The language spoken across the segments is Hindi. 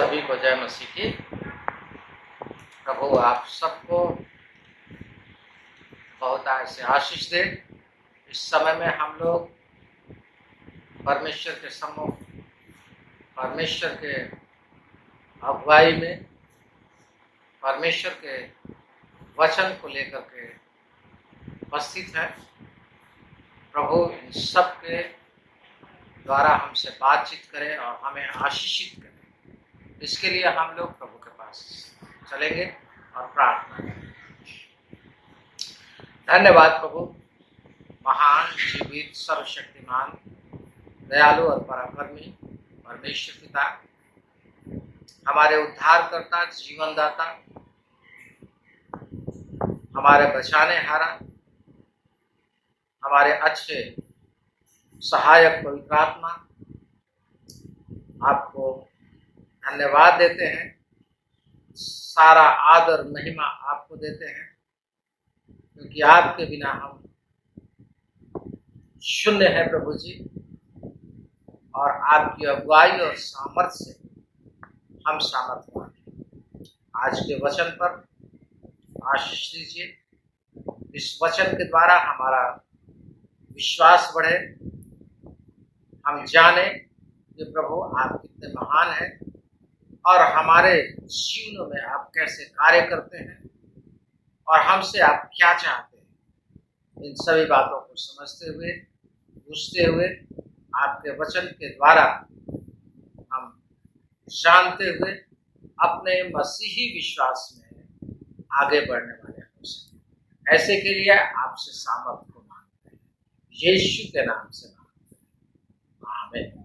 सभी को जय मसीह की। प्रभु आप सबको बहुत ऐसे आशीष दे। इस समय में हम लोग परमेश्वर के सम्मुख, परमेश्वर के अगुवाई में, परमेश्वर के वचन को लेकर के उपस्थित हैं। प्रभु इन सब के द्वारा हमसे बातचीत करें और हमें आशीषित करें। इसके लिए हम लोग प्रभु के पास चलेंगे और प्रार्थना करेंगे। धन्यवाद प्रभु, महान, जीवित, सर्वशक्तिमान, दयालु और पराक्रमी परमेश्वर पिता, हमारे उद्धारकर्ता, जीवनदाता, हमारे बचाने हारा, हमारे अच्छे सहायक पवित्र आत्मा, आपको धन्यवाद देते हैं। सारा आदर महिमा आपको देते हैं, क्योंकि आपके बिना हम शून्य है प्रभु जी, और आपकी अगुवाई और सामर्थ्य से हम सामर्थ्यवान हैं। आज के वचन पर आशीष दीजिए। इस वचन के द्वारा हमारा विश्वास बढ़े, हम जाने कि प्रभु आप कितने महान हैं और हमारे जीवनों में आप कैसे कार्य करते हैं और हमसे आप क्या चाहते हैं। इन सभी बातों को समझते हुए, बुझते हुए, आपके वचन के द्वारा हम जानते हुए अपने मसीही विश्वास में आगे बढ़ने वाले हो सके। ऐसे के लिए आपसे सामर्थ्य को मांगते हैं, यीशु के नाम से मांगते हैं, आमीन।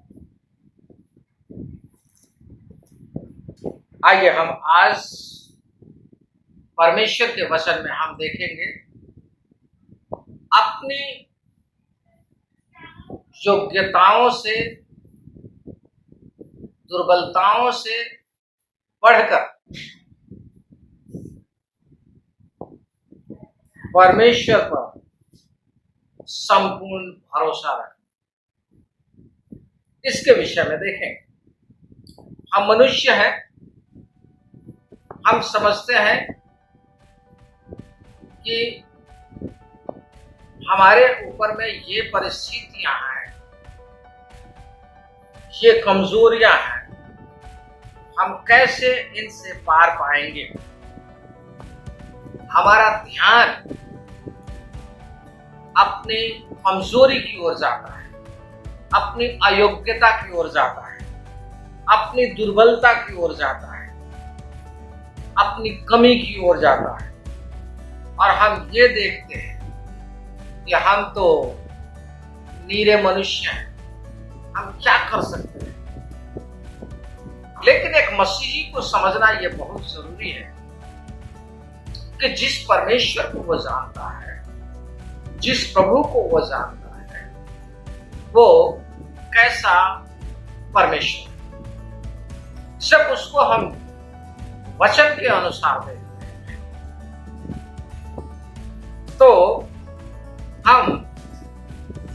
आइए हम आज परमेश्वर के वचन में हम देखेंगे अपनी योग्यताओं से, दुर्बलताओं से बढ़कर परमेश्वर पर संपूर्ण भरोसा रखें। इसके विषय में देखें। हम मनुष्य हैं, हम समझते हैं कि हमारे ऊपर में ये परिस्थितियां हैं, ये कमजोरियां हैं, हम कैसे इनसे पार पाएंगे। हमारा ध्यान अपनी कमजोरी की ओर जाता है, अपनी अयोग्यता की ओर जाता है, अपनी दुर्बलता की ओर जाता है, अपनी कमी की ओर जाता है, और हम ये देखते हैं कि हम तो नीरे मनुष्य हैं, हम क्या कर सकते हैं। लेकिन एक मसीही को समझना ये बहुत जरूरी है कि जिस परमेश्वर को वो जानता है, जिस प्रभु को वो जानता है, वो कैसा परमेश्वर है। जब उसको हम वचन के अनुसार देखते हैं तो हम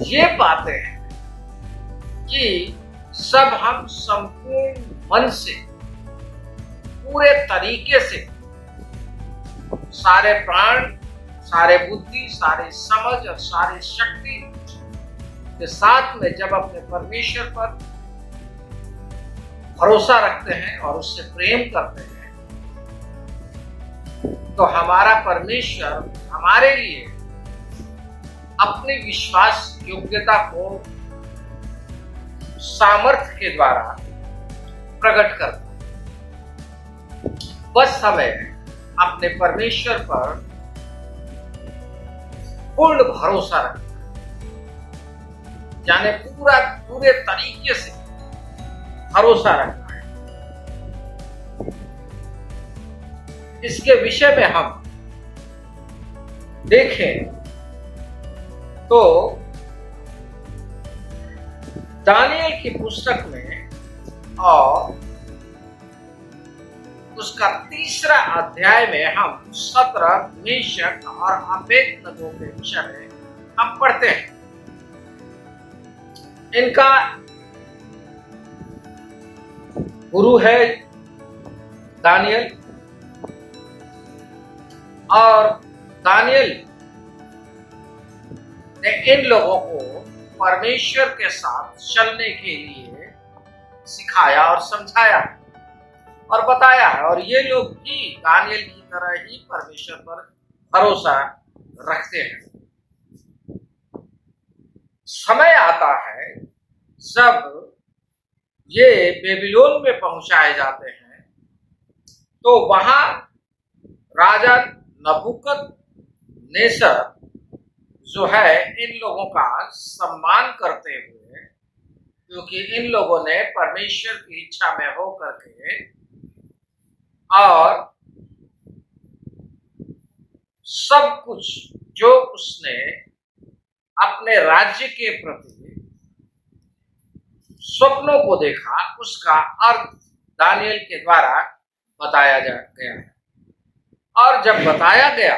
ये पाते हैं कि सब हम संपूर्ण मन से, पूरे तरीके से, सारे प्राण, सारे बुद्धि, सारी समझ और सारी शक्ति के साथ में जब अपने परमेश्वर पर भरोसा रखते हैं और उससे प्रेम करते हैं, तो हमारा परमेश्वर हमारे लिए अपनी विश्वास योग्यता को सामर्थ्य के द्वारा प्रकट करता है। बस हमें अपने परमेश्वर पर पूर्ण भरोसा रखना है, यानी पूरे तरीके से भरोसा रखना है। इसके विषय में हम देखें तो दानियल की पुस्तक में और उसका 3रा अध्याय में हम शद्रक, मेशक और अबेदनगो के विषय में हम पढ़ते हैं। इनका गुरु है दानियल, और दानियल ने इन लोगों को परमेश्वर के साथ चलने के लिए सिखाया और समझाया और बताया है, और ये लोग भी दानियल की तरह ही परमेश्वर पर भरोसा रखते हैं। समय आता है जब ये बेबीलोन में पहुंचाए जाते हैं, तो वहां राजा नबूकदनेस्सर जो है इन लोगों का सम्मान करते हुए, क्योंकि इन लोगों ने परमेश्वर की इच्छा में हो करके और सब कुछ जो उसने अपने राज्य के प्रति स्वप्नों को देखा, उसका अर्थ दानियल के द्वारा बताया गया है। और जब बताया गया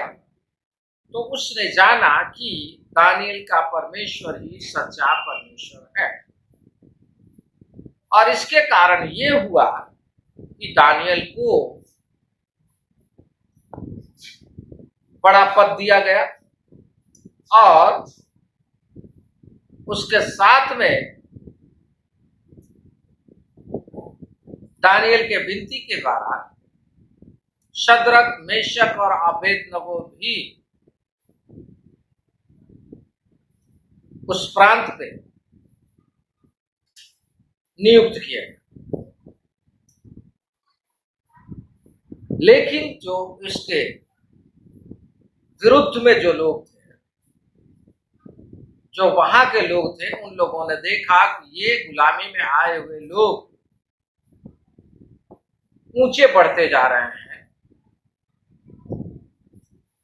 तो उसने जाना कि दानियल का परमेश्वर ही सच्चा परमेश्वर है, और इसके कारण ये हुआ कि दानियल को बड़ा पद दिया गया, और उसके साथ में दानियल के विनती के द्वारा शद्रक, मेशक और अबेदनगो भी उस प्रांत पे नियुक्त किए। लेकिन जो इसके विरुद्ध में जो लोग थे, जो वहां के लोग थे, उन लोगों ने देखा कि ये गुलामी में आए हुए लोग ऊंचे बढ़ते जा रहे हैं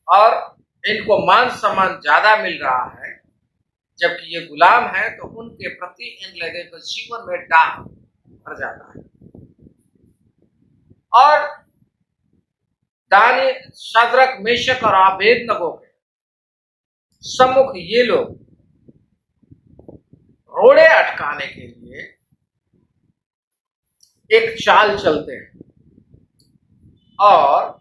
और इनको मान सम्मान ज्यादा मिल रहा है, जबकि ये गुलाम है, तो उनके प्रति इन लोगों के जीवन में डाह भर जाता है। और दानियल, शद्रक, मेशक और अबेदनगो के सम्मुख ये लोग रोड़े अटकाने के लिए एक चाल चलते हैं, और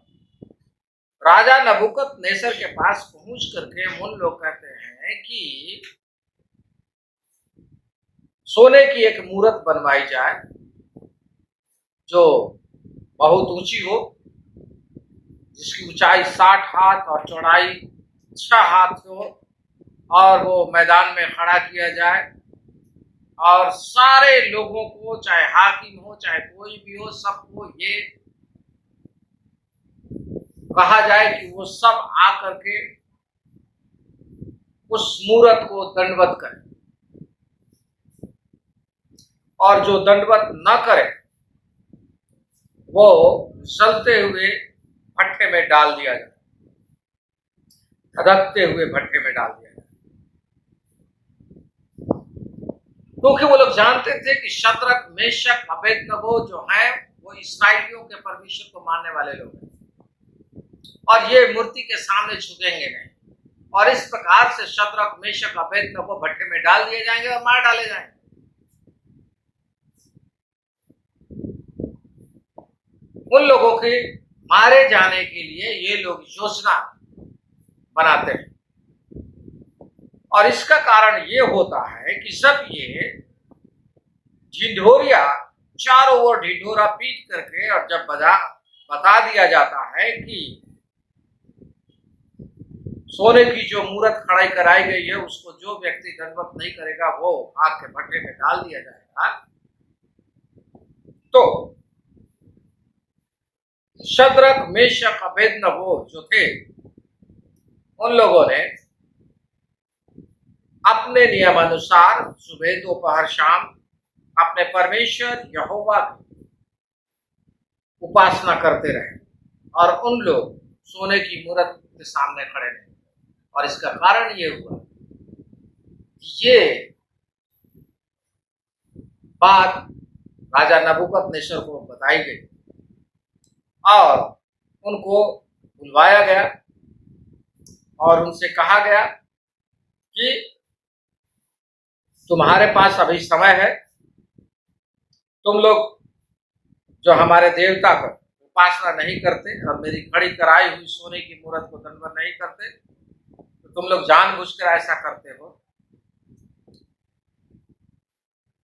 राजा नबूकदनेस्सर के पास पहुंच करके उन लोग कहते हैं कि सोने की एक मूर्त बनवाई जाए जो बहुत ऊंची हो, जिसकी ऊंचाई 60 हाथ और चौड़ाई 6 हाथ हो, और वो मैदान में खड़ा किया जाए, और सारे लोगों को, चाहे हाकिम हो चाहे कोई भी हो, सबको ये कहा जाए कि वो सब आकर के उस मूर्त को दंडवत करें, और जो दंडवत न करे वो जलते हुए भट्टे में डाल दिया जाए, धधकते हुए भट्टे में डाल दिया जाए। क्योंकि वो लोग जानते थे कि शद्रक, मेशक, अबेदनगो जो है वो इस्राएलियों के परमेश्वर को मानने वाले लोग हैं, और ये मूर्ति के सामने झुकेंगे नहीं, और इस प्रकार से शद्रक, मेशक, अबेदनगो भट्टे में डाल दिए जाएंगे और मार डाले जाएंगे। उन लोगों के मारे जाने के लिए ये लोग योजना बनाते हैं, और इसका कारण ये होता है कि जब ये ढिंढोरिया चारों ओर ढिंढोरा पीट करके, और जब बता दिया जाता है कि सोने की जो मूर्त खड़ी कराई गई है उसको जो व्यक्ति दंडवत नहीं करेगा वो आग के भट्टे में डाल दिया जाएगा, तो शद्रक, मेशक, अबेदनगो जो थे, उन लोगों ने अपने नियमानुसार सुबह, दोपहर, शाम अपने परमेश्वर यहोवा की उपासना करते रहे, और उन लोग सोने की मूर्त के सामने खड़े रहे। और इसका कारण ये हुआ कि ये बात राजा नबूकदनेस्सर को बताई गई, और उनको बुलवाया गया, और उनसे कहा गया कि तुम्हारे पास अभी समय है, तुम लोग जो हमारे देवता को उपासना नहीं करते और मेरी खड़ी कराई हुई सोने की मूर्त को दंडवत नहीं करते, तो तुम लोग जानबूझकर ऐसा करते हो।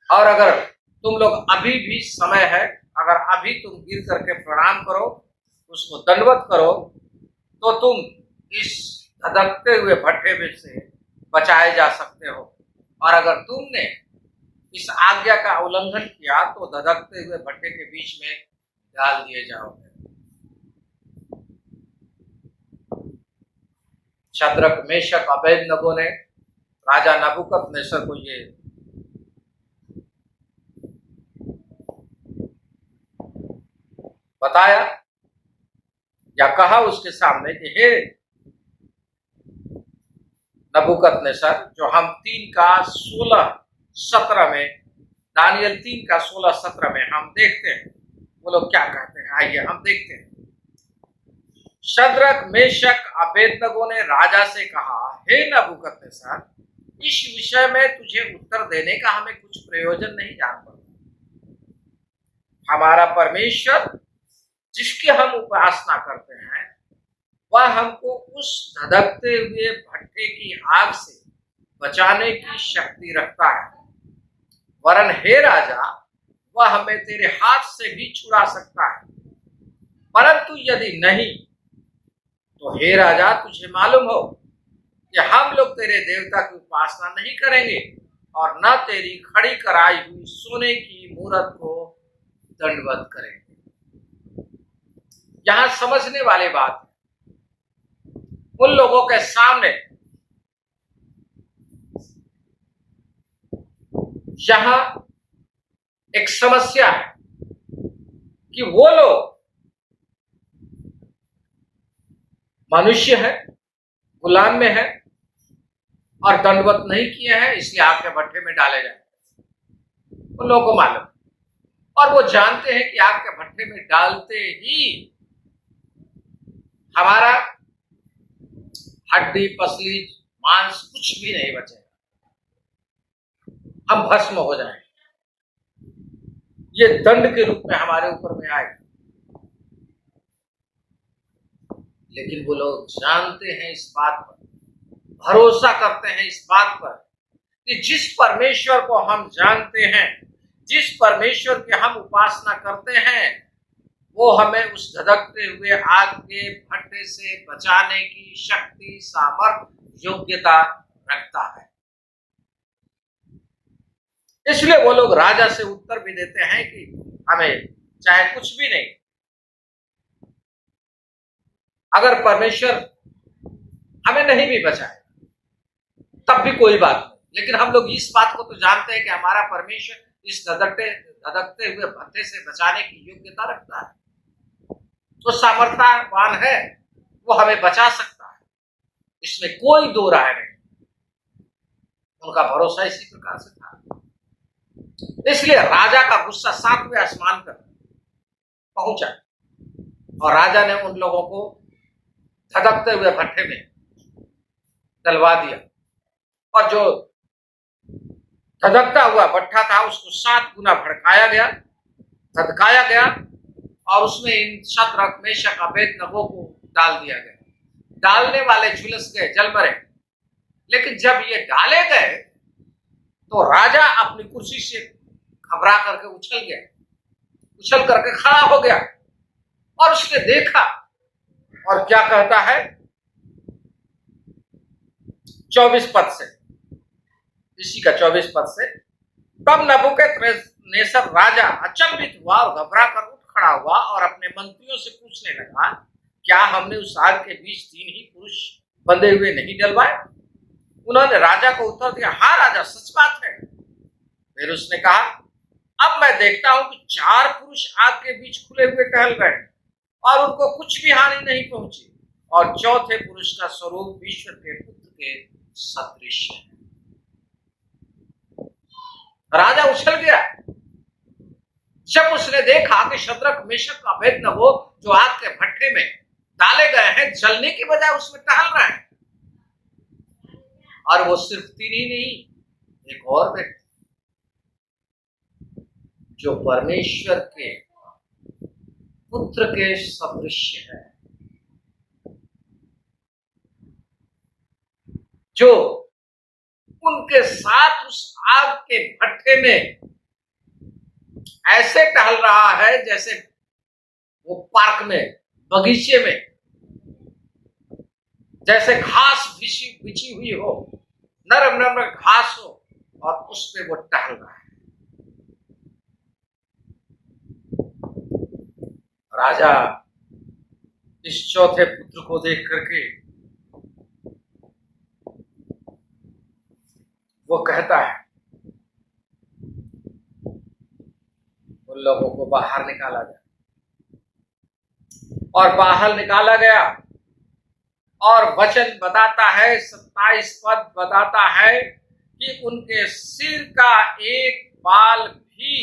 और अगर तुम लोग अभी भी समय है, अगर अभी तुम गिर करके प्रणाम करो, उसको दंडवत करो, तो तुम इस धधकते हुए भट्ठे में से बचाए जा सकते हो। और अगर तुमने इस आज्ञा का उल्लंघन किया तो धधकते हुए भट्ठे के बीच में डाल दिए जाओगे। शद्रक, मेशक, अबेदनगो ने राजा नबूकदनेस्सर को ये बताया या कहा उसके सामने कि हे नबूकदनेस्सर, जो हम 3 का 16-17 में, दानियल 3 का 16-17 में हम देखते हैं, वो लोग क्या कहते हैं, आइए हम देखते हैं। शद्रक, मेशक, अबेदनगो ने राजा से कहा, हे नबूकदनेस्सर, इस विषय में तुझे उत्तर देने का हमें कुछ प्रयोजन नहीं जान पड़ता। हमारा परमेश्वर जिसकी हम उपासना करते हैं, वह हमको उस धधकते हुए भट्ठे की आग से बचाने की शक्ति रखता है। वरन हे राजा, वह हमें तेरे हाथ से भी छुड़ा सकता है। परंतु यदि नहीं, तो हे राजा, तुझे मालूम हो कि हम लोग तेरे देवता की उपासना नहीं करेंगे और न तेरी खड़ी कराई हुई सोने की मूर्त को दंडवत करेंगे। यहां समझने वाली बात है, उन लोगों के सामने यहां एक समस्या है कि वो लोग मनुष्य है, गुलाम में है और दंडवत नहीं किए हैं, इसलिए आग के भट्ठे में डाले जाए। उन लोगों को मालूम और वो जानते हैं कि आग के भट्ठे में डालते ही हमारा हड्डी, पसली, मांस कुछ भी नहीं बचेगा, हम भस्म हो जाएंगे। ये दंड के रूप में हमारे ऊपर में आएगा। लेकिन वो लोग जानते हैं इस बात पर, भरोसा करते हैं इस बात पर कि जिस परमेश्वर को हम जानते हैं, जिस परमेश्वर की हम उपासना करते हैं, वो हमें उस धधकते हुए आग के भट्ठे से बचाने की शक्ति, सामर्थ्य, योग्यता रखता है। इसलिए वो लोग राजा से उत्तर भी देते हैं कि हमें चाहे कुछ भी नहीं, अगर परमेश्वर हमें नहीं भी बचाए तब भी कोई बात नहीं, लेकिन हम लोग इस बात को तो जानते हैं कि हमारा परमेश्वर इस धधकते हुए भट्ठे से बचाने की योग्यता रखता है, तो सामर्थ्यवान है, वो हमें बचा सकता है, इसमें कोई दो राय नहीं। उनका भरोसा इसी प्रकार से था। इसलिए राजा का गुस्सा 7वें आसमान पर पहुंचा और राजा ने उन लोगों को धधकते हुए भट्ठे में डलवा दिया। और जो धधकता हुआ भट्ठा था उसको 7 गुना भड़काया गया, धधकाया गया और उसमें इन शद्रक, मेशक, अबेदनगो को डाल दिया गया। डालने वाले झुलस गए, जल मरे। लेकिन जब ये डाले गए तो राजा अपनी कुर्सी से घबरा करके उछल करके खड़ा हो गया और उसने देखा और क्या कहता है 24 पद से, इसी का 24 पद से, तब नबूकदनेस्सर राजा अचंभित हुआ और घबरा कर उठ खड़ा हुआ और अपने मंत्रियों से पूछने लगा, क्या हमने उस आग के बीच 3 ही पुरुष बंधे हुए नहीं डलवाए? उन्होंने राजा को उत्तर दिया, हाँ राजा, सच बात है। फिर उसने कहा, अब मैं देखता हूं कि 4 पुरुष आग के बीच खुले हुए टहल रहे हैं और उनको कुछ भी हानि नहीं पहुंची, और चौथे पुरुष का स्वरूप ईश्वर के पुत्र के सदृश है। राजा उछल गया जब उसने देखा कि शद्रक, मेशक, अबेदनगो जो आग के भट्ठे में डाले गए हैं, जलने की बजाय उसमें टहल रहे हैं। और वो सिर्फ 3 ही नहीं, एक और व्यक्ति जो परमेश्वर के पुत्र के सदृश है, जो उनके साथ उस आग के भट्ठे में ऐसे टहल रहा है जैसे वो पार्क में, बगीचे में, जैसे घास बिछी हुई हो, नरम नरम घास हो और उस पे वो टहल रहा है। राजा इस चौथे पुत्र को देख करके वो कहता है, उन लोगों को बाहर निकाला गया और बाहर निकाला गया, और वचन बताता है, 27 पद बताता है कि उनके सिर का एक बाल भी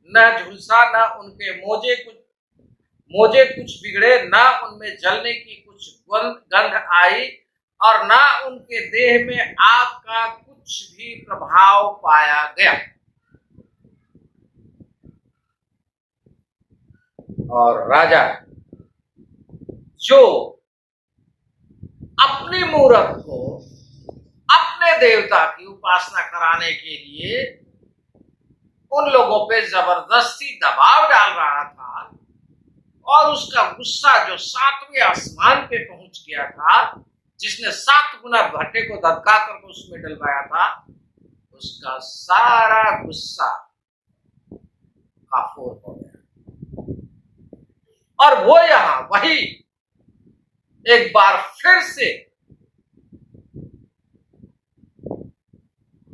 न झुलसा, न उनके मोजे कुछ बिगड़े, न उनमें जलने की कुछ गंध आई, और न उनके देह में आग का कुछ भी प्रभाव पाया गया। और राजा जो अपनी मूरत को अपने देवता की उपासना कराने के लिए उन लोगों पे जबरदस्ती दबाव डाल रहा था, और उसका गुस्सा जो 7वें आसमान पे पहुंच गया था, जिसने 7 गुना भट्टे को धधका कर उसमें डलवाया था, उसका सारा गुस्सा काफूर हो गया। और वो यहां वही एक बार फिर से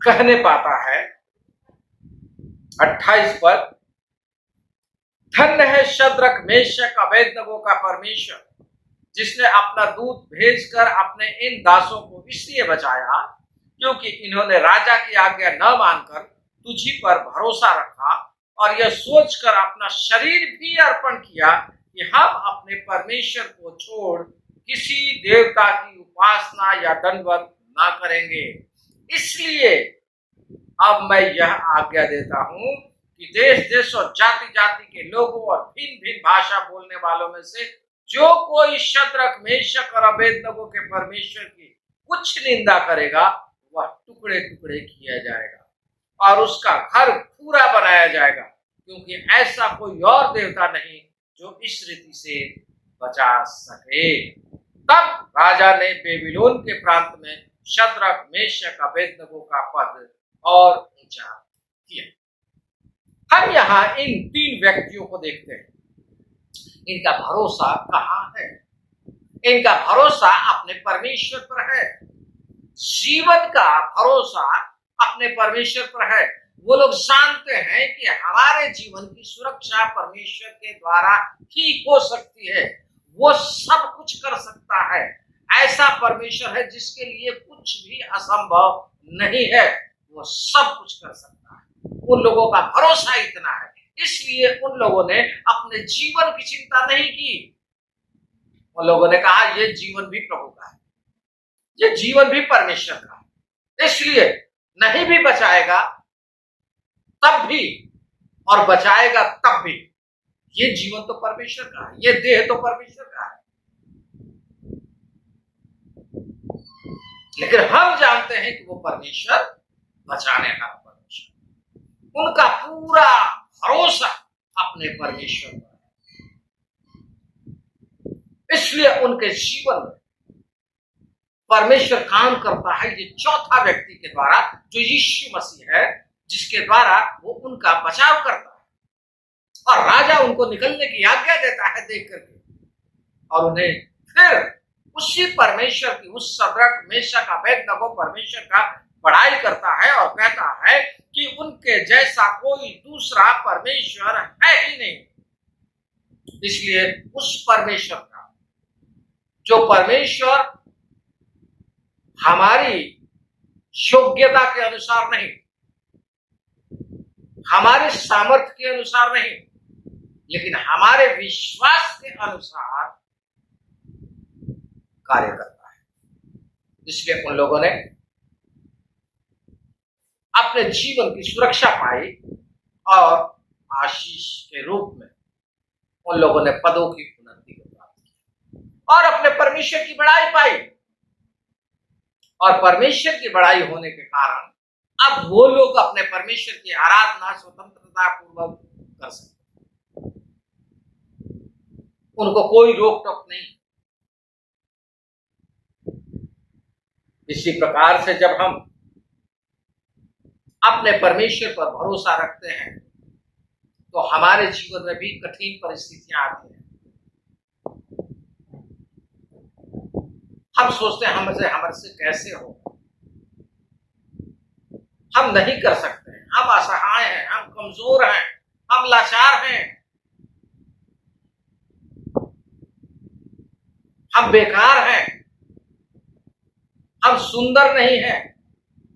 कहने पाता है, 28 पद, धन्य है शद्रक मेशक अबेदनगो का परमेश्वर, जिसने अपना दूत भेजकर अपने इन दासों को इसलिए बचाया क्योंकि इन्होंने राजा की आज्ञा न मानकर तुझी पर भरोसा रखा, और यह सोचकर अपना शरीर भी अर्पण किया कि हम अपने परमेश्वर को छोड़ किसी देवता की उपासना या दंडवत ना करेंगे। इसलिए अब मैं यह आज्ञा देता हूं कि देश देश और जाति जाति के लोगों और भिन्न भिन्न भाषा बोलने वालों में से जो कोई शद्रक मेशक और अबेदनगो के परमेश्वर की कुछ निंदा करेगा, वह टुकड़े टुकड़े किया जाएगा और उसका घर पूरा बनाया जाएगा, क्योंकि ऐसा कोई और देवता नहीं जो इस रीति से बचा सके। तब राजा ने बेबीलोन के प्रांत में शद्रक मेशक अबेदनगो का पद और ऊंचा किया। हम यहाँ इन 3 व्यक्तियों को देखते हैं। इनका भरोसा कहाँ है? इनका भरोसा अपने परमेश्वर पर है। जीवन का भरोसा अपने परमेश्वर पर है। वो लोग जानते हैं कि हमारे जीवन की सुरक्षा परमेश्वर के द्वारा ही हो सकती है। वो सब कुछ कर सकता है। ऐसा परमेश्वर है जिसके लिए कुछ भी असंभव नहीं है। वो सब कुछ कर सकता है। उन लोगों का भरोसा इतना है, इसलिए उन लोगों ने अपने जीवन की चिंता नहीं की। उन लोगों ने कहा ये जीवन भी प्रभु का है, ये जीवन भी परमेश्वर का है, इसलिए नहीं भी बचाएगा तब भी और बचाएगा तब भी, ये जीवन तो परमेश्वर का है, ये देह तो परमेश्वर का है। लेकिन हम जानते हैं कि वो परमेश्वर बचाने का परमेश्वर, उनका पूरा भरोसा अपने परमेश्वर पर है। इसलिए उनके जीवन में परमेश्वर काम करता है ये चौथा व्यक्ति के द्वारा, जो यीशु मसीह है, जिसके द्वारा वो उनका बचाव करता है। और राजा उनको निकलने की आज्ञा देता है देख करके, और उन्हें फिर उसी परमेश्वर की, उस शद्रक मेशक अबेदनगो परमेश्वर का बड़ाई करता है और कहता है कि उनके जैसा कोई दूसरा परमेश्वर है ही नहीं। इसलिए उस परमेश्वर का, जो परमेश्वर हमारी योग्यता के अनुसार नहीं, हमारे सामर्थ्य के अनुसार नहीं, लेकिन हमारे विश्वास के अनुसार कार्य करता है, इसलिए उन लोगों ने अपने जीवन की सुरक्षा पाई और आशीष के रूप में उन लोगों ने पदों की उन्नति को प्राप्त किया और अपने परमेश्वर की बड़ाई पाई। और परमेश्वर की बड़ाई होने के कारण अब वो लोग अपने परमेश्वर की आराधना स्वतंत्रता पूर्वक कर सकते, उनको कोई रोक टोक नहीं। इसी प्रकार से जब हम अपने परमेश्वर पर भरोसा रखते हैं तो हमारे जीवन में भी कठिन परिस्थितियां आती हैं। हम सोचते हैं हमसे कैसे हो, हम नहीं कर सकते, हम असहाय हैं, हम कमजोर हैं, हम लाचार हैं, हम बेकार हैं, हम सुंदर नहीं हैं,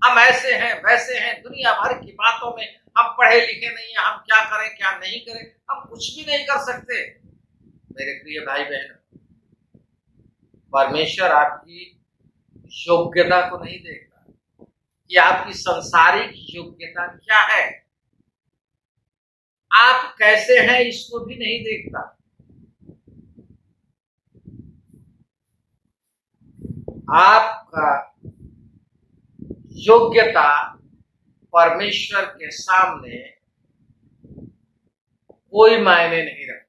हम ऐसे हैं वैसे हैं, दुनिया भर की बातों में हम पढ़े लिखे नहीं हैं, हम क्या करें क्या नहीं करें, हम कुछ भी नहीं कर सकते। मेरे प्रिय भाई बहन, परमेश्वर आपकी योग्यता को नहीं देखता कि आपकी संसारिक योग्यता क्या है, आप कैसे हैं इसको भी नहीं देखता। आपका योग्यता परमेश्वर के सामने कोई मायने नहीं रखता।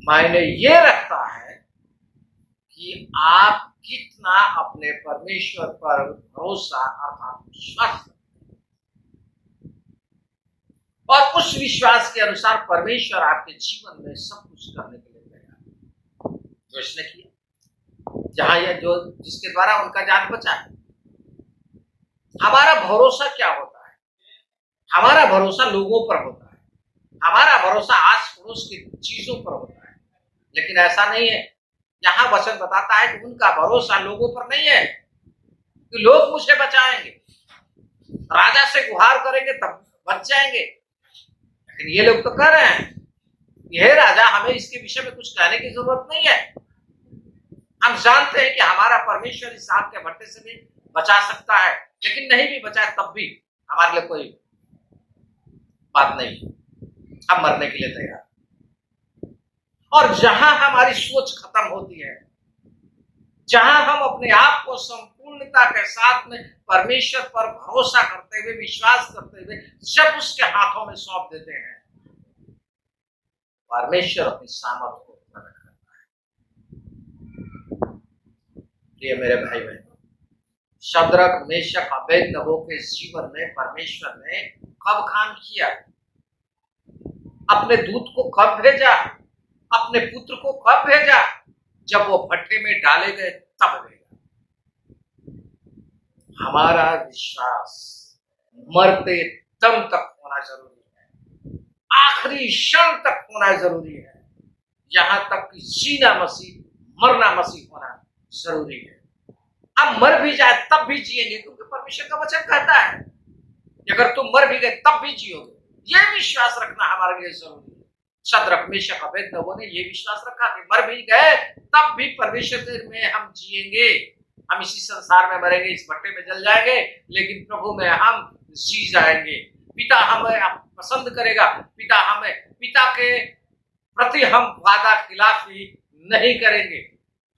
मायने ये रखता है कि आप कितना अपने परमेश्वर पर भरोसा अर्थात विश्वास करते हैं और उस विश्वास के अनुसार परमेश्वर आपके जीवन में सब कुछ करने के लिए तैयार है जो इसने किया, जहां यह जो जिसके द्वारा उनका जान बचा है। हमारा भरोसा क्या होता है? हमारा भरोसा लोगों पर होता है, हमारा भरोसा आस पड़ोस की चीजों पर होता है, लेकिन ऐसा नहीं है। यहां वचन बताता है कि उनका भरोसा लोगों पर नहीं है कि लोग मुझे बचाएंगे, राजा से गुहार करेंगे तब बच जाएंगे। लेकिन ये लोग तो कह रहे हैं हे राजा, हमें इसके विषय में कुछ कहने की जरूरत नहीं है, हम जानते हैं कि हमारा परमेश्वर इस आग के भट्टे से भी बचा सकता है, लेकिन नहीं भी बचाए तब भी हमारे लिए कोई बात नहीं, हम मरने के लिए तैयार। और जहां हमारी सोच खत्म होती है, जहां हम अपने आप को संपूर्णता के साथ में परमेश्वर पर भरोसा करते हुए विश्वास करते हुए जब उसके हाथों में सौंप देते हैं, परमेश्वर अपनी सामर्थ को प्रकट करता है। प्रिय मेरे भाई बहनों, शद्रक मेशक अबेदनगो के जीवन में परमेश्वर ने कब काम किया, अपने दूत को कब भेजा, अपने पुत्र को कब भेजा? जब वो भट्टे में डाले गए तब भेजा। हमारा विश्वास मरते दम तक होना जरूरी है, आखिरी क्षण तक होना जरूरी है, यहां तक कि जीना मसीह मरना मसीह होना जरूरी है। हम मर भी जाए तब भी जिएंगे, क्योंकि परमेश्वर का वचन कहता है कि अगर तुम मर भी गए तब भी जियोगे। यह विश्वास रखना हमारे लिए जरूरी है। शद्रक मेशक अबेदनगो ने यह विश्वास रखा कि मर भी गए तब भी परमेश्वर में हम जिएंगे, हम इसी संसार में मरेंगे, इस भट्टे में जल जाएंगे, लेकिन प्रभु में हम जी जाएंगे। पिता हमें पसंद करेगा, पिता के प्रति हम वादा खिलाफी नहीं करेंगे,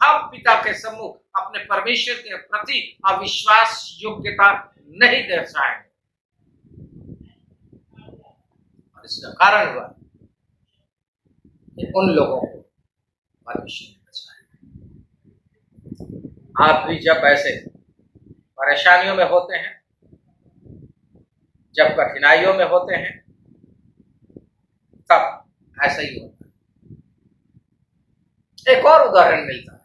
हम पिता के सम्मुख अपने परमेश्वर के प्रति अविश्वास योग्यता नहीं दर्शाएंगे। और इसका कारण हुआ कि उन लोगों को परमेश्वर ने बचाया। आप भी जब ऐसे परेशानियों में होते हैं, जब कठिनाइयों में होते हैं, तब ऐसा ही होता है। एक और उदाहरण मिलता है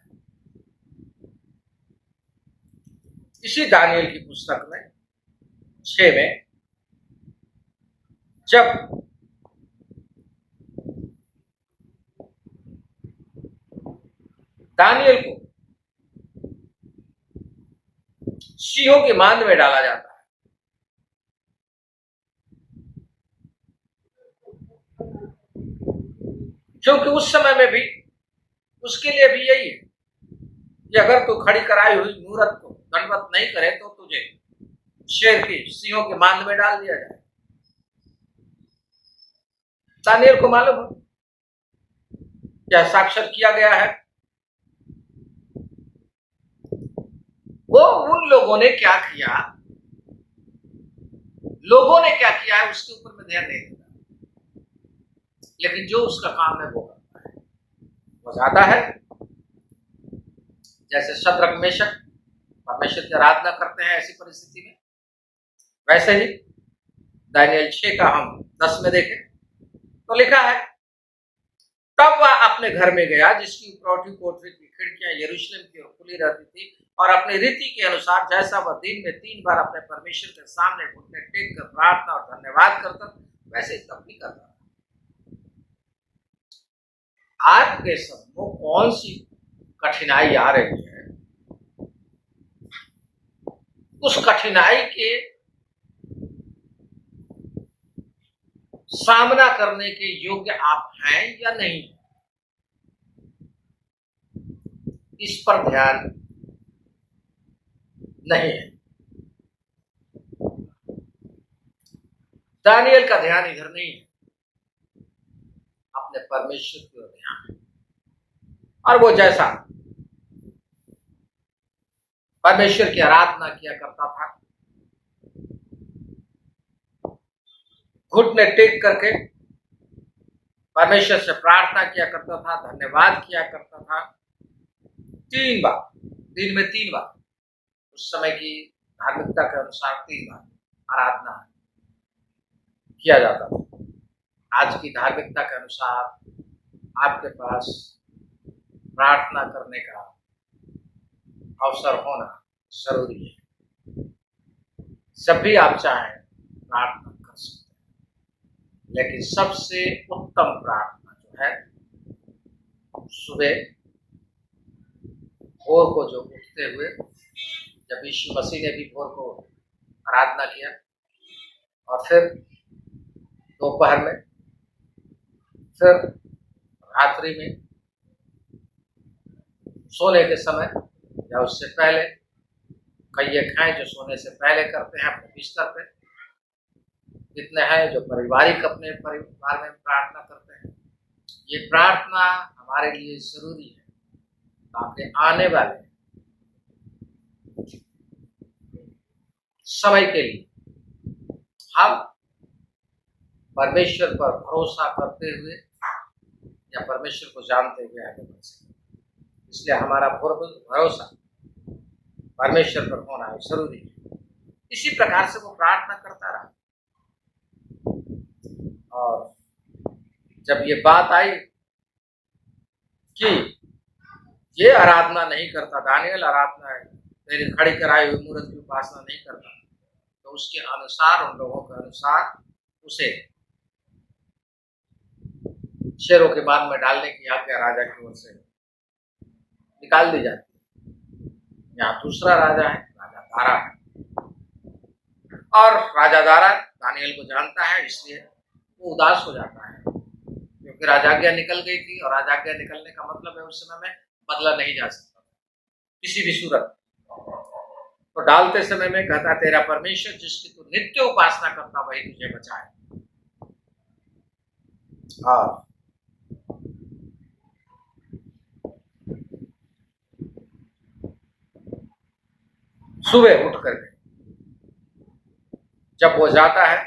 इसी दानियल की पुस्तक में 6 में, जब दानियल को सिंहों के मांद में डाला जाता है। क्योंकि उस समय में भी उसके लिए भी यही है कि अगर तू खड़ी कराई हुई मूरत को दंडवत नहीं करे तो तुझे शेर की सिंहों के मांद में डाल दिया जाए। दानियल को मालूम है क्या साक्षर किया गया है। वो उन लोगों ने क्या किया, लोगों ने क्या किया है उसके ऊपर में ध्यान नहीं देता, लेकिन जो उसका काम है वो करता है, वो ज्यादा है। जैसे शद्रक मेशक परमेश्वर की आराधना करते हैं ऐसी परिस्थिति में, वैसे ही दानियल 6 का हम 10 में देखें तो लिखा है, तब वह अपने घर में गया जिसकी उपरौठी कोठरी की खिड़कियां यरूशलेम की ओर खुली रहती थी, और अपनी रीति के अनुसार जैसा वह दिन में 3 बार अपने परमेश्वर के सामने घुटने टेक कर प्रार्थना और धन्यवाद करता वैसे ही तब भी करता। आज के समय में कौन सी कठिनाई आ रही है, उस कठिनाई के सामना करने के योग्य आप हैं या नहीं, इस पर ध्यान नहीं है। दानियल का ध्यान इधर नहीं है, अपने परमेश्वर की ओर ध्यान है। और वो जैसा परमेश्वर की आराधना किया करता था, घुटने टेक करके परमेश्वर से प्रार्थना किया करता था, धन्यवाद किया करता था 3 बार, दिन में 3 बार, उस समय की धार्मिकता के अनुसार 3 बार आराधना किया जाता था। आज की धार्मिकता के अनुसार आपके पास प्रार्थना करने का अवसर होना जरूरी है। जब भी आप चाहें प्रार्थना कर सकते हैं, लेकिन सबसे उत्तम प्रार्थना जो है सुबह भोर को, जो उठते हुए, जब यीशु मसीह ने भी भोर को आराधना किया, और फिर दोपहर में, फिर रात्रि में, सोने के समय या उससे पहले, कई एक हैं जो सोने से पहले करते हैं अपने बिस्तर पे, कितने हैं जो पारिवारिक अपने परिवार में प्रार्थना करते हैं। ये प्रार्थना हमारे लिए जरूरी है ताकि आने वाले समय के लिए हम परमेश्वर पर भरोसा करते हुए या परमेश्वर को जानते हुए आगे बढ़ सकें। इसलिए हमारा भरोसा परमेश्वर पर होना जरूरी है। इसी प्रकार से वो प्रार्थना करता रहा, और जब ये बात आई कि ये आराधना नहीं करता, दानियल आराधना है तेरी खड़ी कराई हुई मूर्त की उपासना नहीं करता, तो उसके अनुसार, उन लोगों के अनुसार उसे शेरों के बाद में डालने की आज्ञा राजा की ओर से निकाल दी जाती है। यहाँ दूसरा राजा है, राजा दारा है, और राजा दारा दानियल को जानता है, इसलिए वो उदास हो जाता है, क्योंकि राजाज्ञा निकल गई थी, और राजाज्ञा निकलने का मतलब है उस समय में बदला नहीं जा सकता किसी भी सूरत। तो डालते समय में कहता, तेरा परमेश्वर जिसकी तू नित्य उपासना करता वही तुझे बचाए। और सुबह उठ करके जब वो जाता है,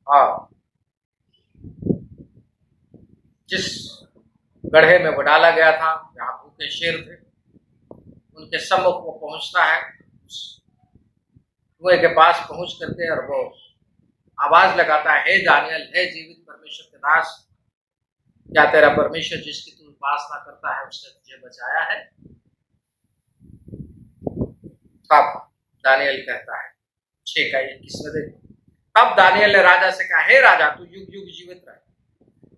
और जिस गड्ढे में वो डाला गया था, जहां भूखे शेर थे, उनके सम्मुख वो पहुंचता है, कुएं के पास पहुंच करके, और वो आवाज लगाता है, हे दानियल, हे जीवित परमेश्वर के दास, क्या तेरा परमेश्वर जिसकी तू उपासना करता है उसने तुझे बचाया है? तब दानियल कहता है, 6 का 21 में देखो, तब दानियल ने राजा से कहा, हे राजा, तू युग युग जीवित रहे।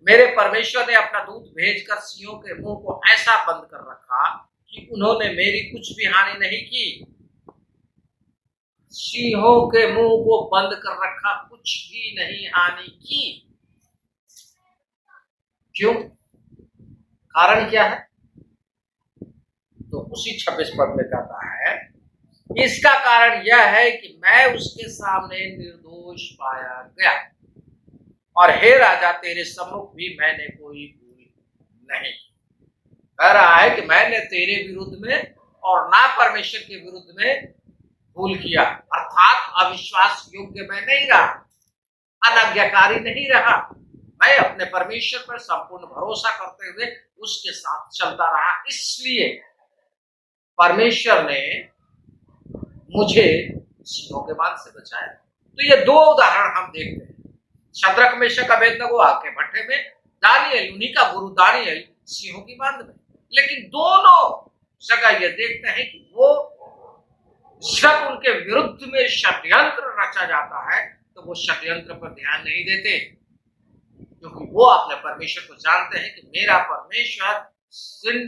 मेरे परमेश्वर ने अपना दूत भेजकर सिंहों के मुंह को ऐसा बंद कर रखा कि उन्होंने मेरी कुछ भी हानि नहीं की। सिंहों के मुंह को बंद कर रखा, कुछ भी नहीं हानि की। क्यों? कारण क्या है? तो उसी 26 पद में कहता है, इसका कारण यह है कि मैं उसके सामने निर्दोष पाया गया और हे राजा तेरे सम्मुख भी मैंने कोई भूल नहीं। कह रहा है कि मैंने तेरे विरुद्ध में और ना परमेश्वर के विरुद्ध में भूल किया, अर्थात अविश्वास योग्य मैं नहीं रहा, अनाज्ञाकारी नहीं रहा। मैं अपने परमेश्वर पर संपूर्ण भरोसा करते हुए उसके साथ चलता रहा, इसलिए परमेश्वर ने मुझे सिंहों के बाण से बचाया। तो ये दो उदाहरण हम देखते हैं, शद्रक मेशक अबेदनगो आग के भट्ठे में, दानिएल उन्हीं का गुरु दानिएल सिंहों की बांध में। लेकिन दोनों जगह ये देखते हैं कि वो जब उनके विरुद्ध में षड्यंत्र रचा जाता है तो वो षड्यंत्र पर ध्यान नहीं देते, क्योंकि वो अपने परमेश्वर को जानते हैं कि मेरा परमेश्वर इन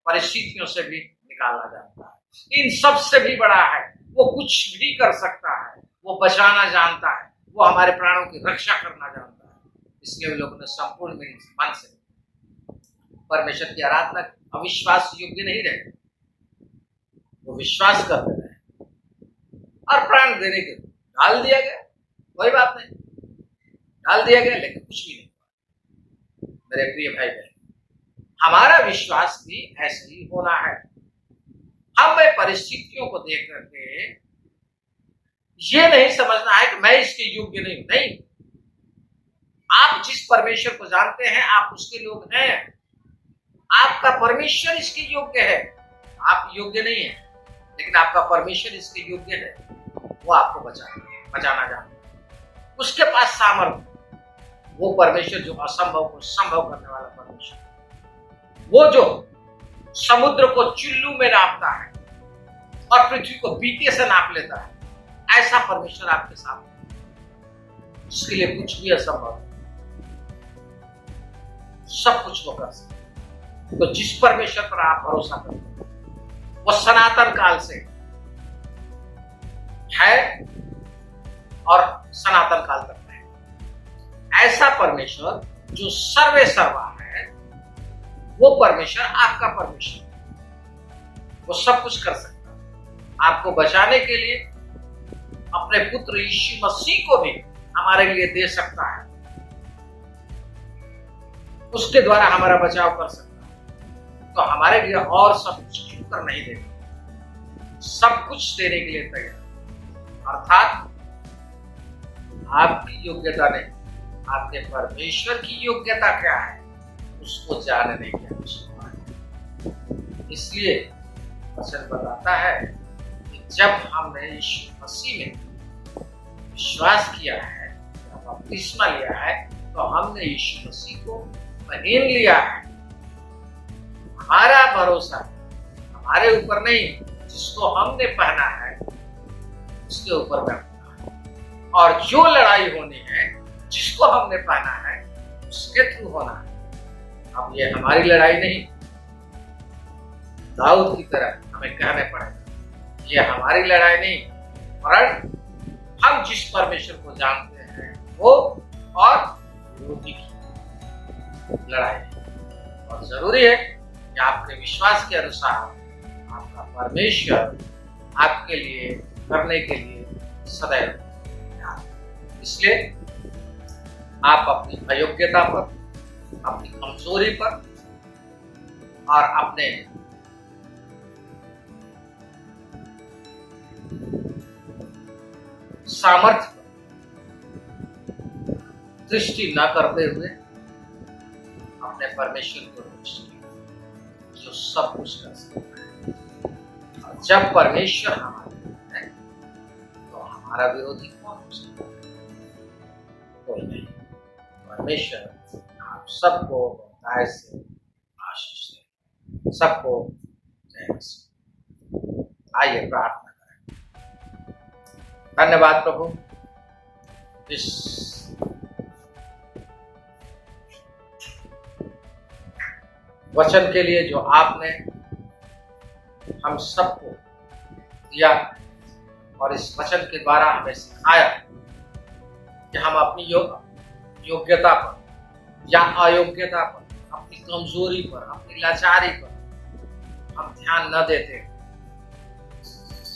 परिस्थितियों से भी निकालना जानता है, इन सब से भी बड़ा है, वो कुछ भी कर सकता है, वो बचाना जानता है, वो हमारे प्राणों की रक्षा करना जानता है। इसलिए वे लोगों ने संपूर्ण मन से परमेश्वर की आराधना, अविश्वास योग्य नहीं रहे, वो विश्वास करते रहे और प्राण देने के डाल दिया गया, कोई बात नहीं, डाल दिया गया, लेकिन कुछ भी नहीं हुआ। मेरे प्रिय भाई बहन, हमारा विश्वास भी ऐसे ही होना है। हमें परिस्थितियों को देख करके ये नहीं समझना है कि मैं इसके योग्य नहीं हूं। नहीं, आप जिस परमेश्वर को जानते हैं आप उसके लोग हैं, आपका परमेश्वर इसके योग्य है। आप योग्य नहीं है, लेकिन आपका परमेश्वर इसके योग्य है, वो आपको बचाना जानता है, उसके पास सामर्थ्य। वो परमेश्वर जो असंभव को संभव करने वाला परमेश्वर, वो जो समुद्र को चुल्लू में नापता है और पृथ्वी को बीते से नाप लेता है, ऐसा परमेश्वर आपके सामने, उसके लिए कुछ भी असंभव, सब कुछ वो कर सकता। तो जिस परमेश्वर पर आप भरोसा करते हैं वो सनातन काल से है और सनातन काल तक है। ऐसा परमेश्वर जो सर्वे सर्वा है, वो परमेश्वर आपका परमेश्वर, वो सब कुछ कर सकता है। आपको बचाने के लिए अपने पुत्र यीशु मसीह को भी हमारे लिए दे सकता है, उसके द्वारा हमारा बचाव कर सकता है। तो हमारे लिए और सब कुछ क्यों कर नहीं देगा, सब कुछ देने के लिए तैयार। अर्थात आपकी योग्यता नहीं, आपके परमेश्वर की योग्यता क्या है उसको जानने की आवश्यकता है। इसलिए वचन बताता है कि जब हमने यीशु मसीह में विश्वास किया है, बपतिस्मा लिया है, तो हमने यीशु मसीह को पहन लिया है। हमारा भरोसा हमारे ऊपर नहीं, जिसको हमने पहना है उसके ऊपर बैठना है, और जो लड़ाई होनी है जिसको हमने पहना है उसके थ्रू होना है। अब ये हमारी लड़ाई नहीं, दाऊद की तरह हमें कहने पड़ेगा ये हमारी लड़ाई नहीं, वरन हम जिस परमेश्वर को जानते हैं वो और विरोधी की लड़ाई है। और जरूरी है कि आपके विश्वास के अनुसार आपका परमेश्वर आपके लिए करने के लिए सदैव तैयार है। इसलिए आप अपनी अयोग्यता पर, अपनी कमजोरी पर और अपने सामर्थ्य पर दृष्टि न करते हुए अपने परमेश्वर को दृष्टि, जो सब कुछ कर सकता है। और जब परमेश्वर हमारे है तो हमारा विरोधी कौन हो सकता है? कोई नहीं। परमेश्वर आप सबको दाय से आशीष दे, सबको जय मसीह। आइए प्रार्थना करें। धन्यवाद प्रभु, इस वचन के लिए जो आपने हम सबको दिया, और इस वचन के द्वारा हमें सिखाया कि हम अपनी योग्यता पर या अयोग्यता पर, अपनी कमजोरी पर, अपनी लाचारी पर हम ध्यान न देते,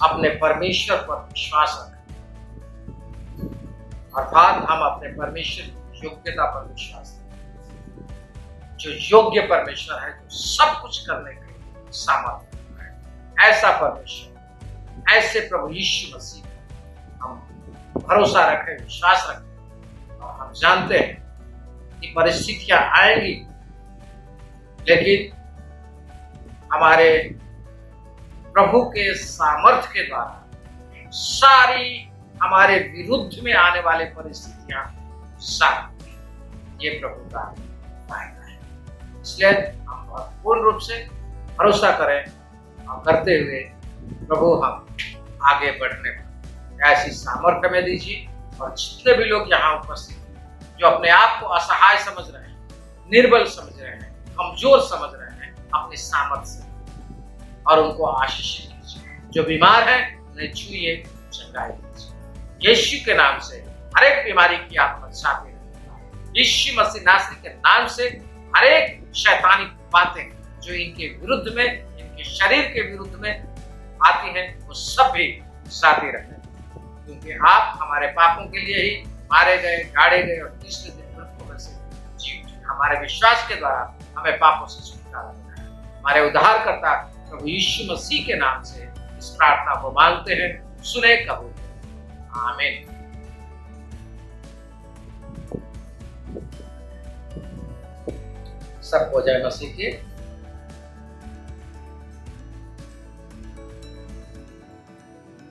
अपने परमेश्वर पर विश्वास रखें। अर्थात हम अपने परमेश्वर की योग्यता पर विश्वास रखें। जो योग्य परमेश्वर है, जो सब कुछ करने के सामर्थ्य रखता है, ऐसा परमेश्वर, ऐसे प्रभु यीशु मसीह हम भरोसा रखें, विश्वास रखें। और हम जानते हैं कि परिस्थितियां आएंगी, लेकिन हमारे प्रभु के सामर्थ्य के द्वारा सारी हमारे विरुद्ध में आने वाले परिस्थितियां साथ, ये प्रभु का फायदा है। इसलिए हम बहुत पूर्ण रूप से भरोसा करें और करते हुए प्रभु हम आगे बढ़ने पर ऐसी सामर्थ्य में दीजिए। और जितने भी लोग यहाँ उपस्थित हैं, जो अपने आप को असहाय समझ रहे हैं, निर्बल समझ रहे हैं, कमजोर समझ रहे हैं, अपने सामर्थ्य से और उनको आशीष दीजिए। जो बीमार है उन्हें छूइए, चंगाई दीजिए। यीशु के नाम से हर एक बीमारी की आत्मा छापे रहे। यीशु मसीह नासरी के नाम से हर एक शैतानी बातें जो इनके विरुद्ध में, इनके शरीर के विरुद्ध में आती हैं, वो सब भी साथे रखें, क्योंकि आप हमारे पापों के लिए ही मारे गए, गाड़े गए और तीसरे दिन मृत्यु में से जी उठे। हमारे विश्वास के द्वारा हमें पापों से छुटकारा मिला है। हमारे उद्धारकर्ता प्रभु यीशु मसीह के नाम से इस प्रार्थना को मांगते हैं, सुने कबूल। आमीन। सबको जय मसीह की।